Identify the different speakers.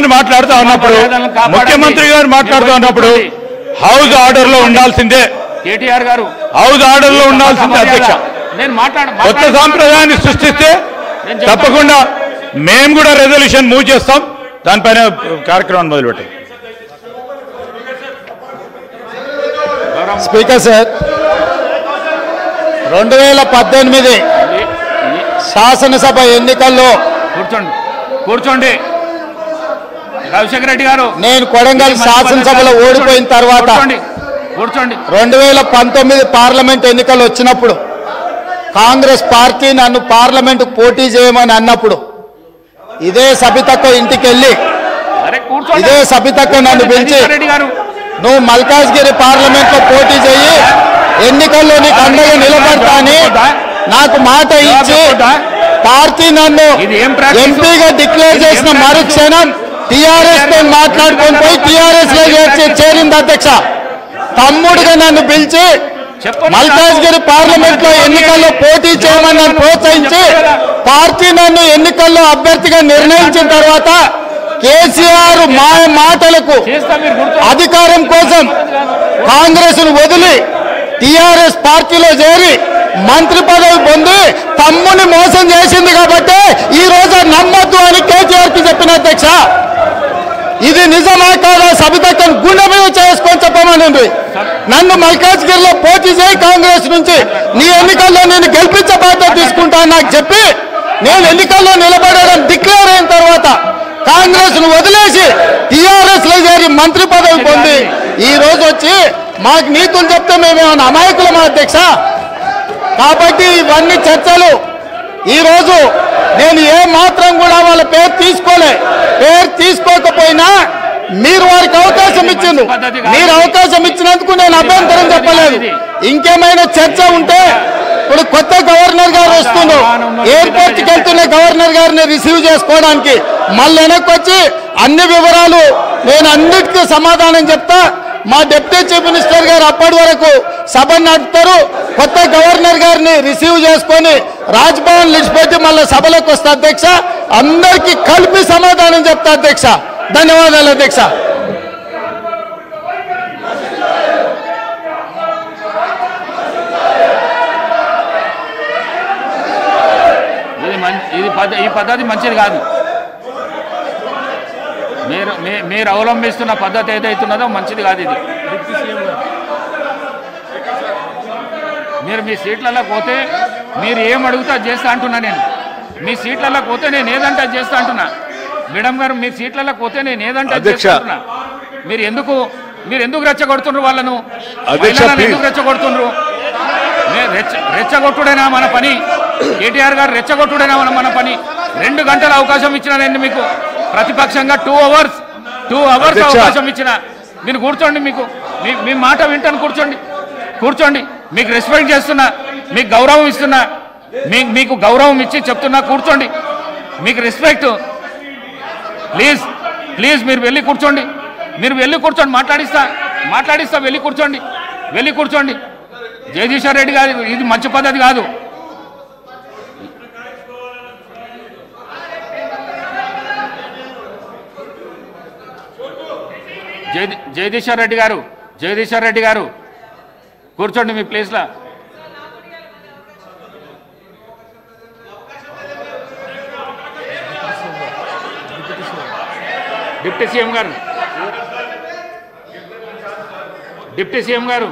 Speaker 1: గారు మాట్లాడుతూ ఉన్నప్పుడు హౌస్ ఆర్డర్ లో ఉండాల్సిందే
Speaker 2: కేటీఆర్ గారు
Speaker 1: హౌస్ ఆర్డర్ లో ఉండాల్సిందే అధ్యక్ష. కొత్త సాంప్రదాయాన్ని సృష్టిస్తే తప్పకుండా మేము కూడా రెజల్యూషన్ మూవ్ చేస్తాం, దానిపైన కార్యక్రమాన్ని మొదలుపెట్టాం.
Speaker 3: స్పీకర్ సార్, 2018 శాసనసభ ఎన్నికల్లో
Speaker 2: కూర్చోండి రాజశేఖర రెడ్డి గారు,
Speaker 3: నేను కొడంగల్ శాసనసభలో ఓడిపోయిన తర్వాత 2019 పార్లమెంట్ ఎన్నికలు వచ్చినప్పుడు కాంగ్రెస్ పార్టీ నన్ను పార్లమెంట్ పోటీ చేయమని అన్నప్పుడు ఇదే సబితక్క ఇంటికి వెళ్ళి ఇదే సబితక్క నన్ను పిలిచి నువ్వు మల్కాజ్గిరి పార్లమెంట్ లో పోటీ చేయి, ఎన్నికల్లో నీకు అండగా నిలబడతా అని నాకు మాట ఇచ్చి పార్టీ నన్ను ఎంపీగా డిక్లేర్ చేసిన మరుక్షణం టీఆర్ఎస్ తో మాట్లాడుకొని పోయి టీఆర్ఎస్ లో చేరింది అధ్యక్ష. తమ్ముడుగా నన్ను పిలిచి మల్కాజ్గిరి పార్లమెంట్ లో ఎన్నికల్లో పోటీ చేయమని నన్ను ప్రోత్సహించి పార్టీ నన్ను ఎన్నికల్లో అభ్యర్థిగా నిర్ణయించిన తర్వాత కేసీఆర్ మాటలకు అధికారం కోసం కాంగ్రెస్ ను వదిలి టీఆర్ఎస్ పార్టీలో చేరి మంత్రి పదవి పొంది తమ్ముని మోసం చేసింది కాబట్టి ఈ రోజు నమ్మద్దు అని కేసీఆర్ కి చెప్పిన అధ్యక్ష. ఇది నిజమా కాదా సబితక్కను గుండె మీద చేసుకొని చెప్పమని నన్ను మల్కాజ్గిరిలో పోటీ చేయి కాంగ్రెస్ నుంచి, నీ ఎన్నికల్లో నేను గెలిపించే బాధ్యత తీసుకుంటాను నాకు చెప్పి నేను ఎన్నికల్లో నిలబడడం డిక్లేర్ అయిన తర్వాత కాంగ్రెస్ ను వదిలేసి టీఆర్ఎస్ లో చేరి మంత్రి పదవి పొంది ఈ రోజు వచ్చి మాకు నీతులు చెప్తే మేమేమన్నా అమాయకులమా అధ్యక్ష? కాబట్టి ఇవన్నీ చర్చలు. ఈ రోజు నేను ఏ మాత్రం కూడా వాళ్ళ పేరు తీసుకోకపోయినా మీరు వారికి అవకాశం ఇచ్చిండ్రు, మీరు అవకాశం ఇచ్చినందుకు నేను అభ్యంతరం చెప్పలేదు. ఇంకేమైనా చర్చ ఉంటే ఇప్పుడు కొత్త గవర్నర్ గారు వస్తున్నారు, ఎయిర్పోర్ట్ కి వెళ్తున్న గవర్నర్ గారిని రిసీవ్ చేసుకోవడానికి మళ్ళీ వెనక్కి వచ్చి అన్ని వివరాలు నేను అన్నిటికీ సమాధానం చెప్తా. మా డిప్యూటీ చీఫ్ మినిస్టర్ గారు అప్పటి వరకు సభ నడుపుతారు, కొత్త గవర్నర్ గారిని రిసీవ్ చేసుకొని రాజ్భవన్ విడిచిపెట్టి మళ్ళీ సభలోకి వస్తా అధ్యక్ష. అందరికీ కలిపి సమాధానం చెప్తా అధ్యక్ష. ధన్యవాదాలు అధ్యక్ష.
Speaker 2: ఈ పద్ధతి మంచిది కాదు. మీరు అవలంబిస్తున్న పద్ధతి ఏదైతున్నదో మంచిది కాదు. ఇది మీరు మీ సీట్లలో పోతే మీరు ఏం అడుగుతా చేస్తా అంటున్నా. నేను మీ సీట్లలో పోతే నేను ఏదంటే చేస్తా అంటున్నా. మేడం గారు మీ సీట్లలో పోతే నేను ఏదంటే చేస్తా అంటున్నా. మీరు ఎందుకు రెచ్చగొడుతుండ్రు వాళ్ళను? ఎందుకు రెచ్చగొడుతుండ్రు? రెచ్చగొట్టుడైనా మన పని? కేటీఆర్ గారు రెచ్చగొట్టుడైనా మన పని? 2 గంటల అవకాశం ఇచ్చినారండి మీకు ప్రతిపక్షంగా. 2 అవర్స్ అవకాశం ఇచ్చిన మీరు కూర్చోండి. మీ మాట వింటాను. కూర్చోండి. మీకు రెస్పెక్ట్ చేస్తున్నా, మీకు గౌరవం ఇస్తున్నా, మీకు గౌరవం ఇచ్చి చెప్తున్నా కూర్చోండి. మీకు రెస్పెక్ట్. ప్లీజ్ మీరు వెళ్ళి కూర్చోండి. మాట్లాడిస్తా వెళ్ళి కూర్చోండి. జగదీశ్వర్ రెడ్డి గారు ఇది మంచి పద్ధతి కాదు. జగదీశ్వర్ రెడ్డి గారు కూర్చోండి మీ ప్లేస్లో. డిప్యూటీ సీఎం గారు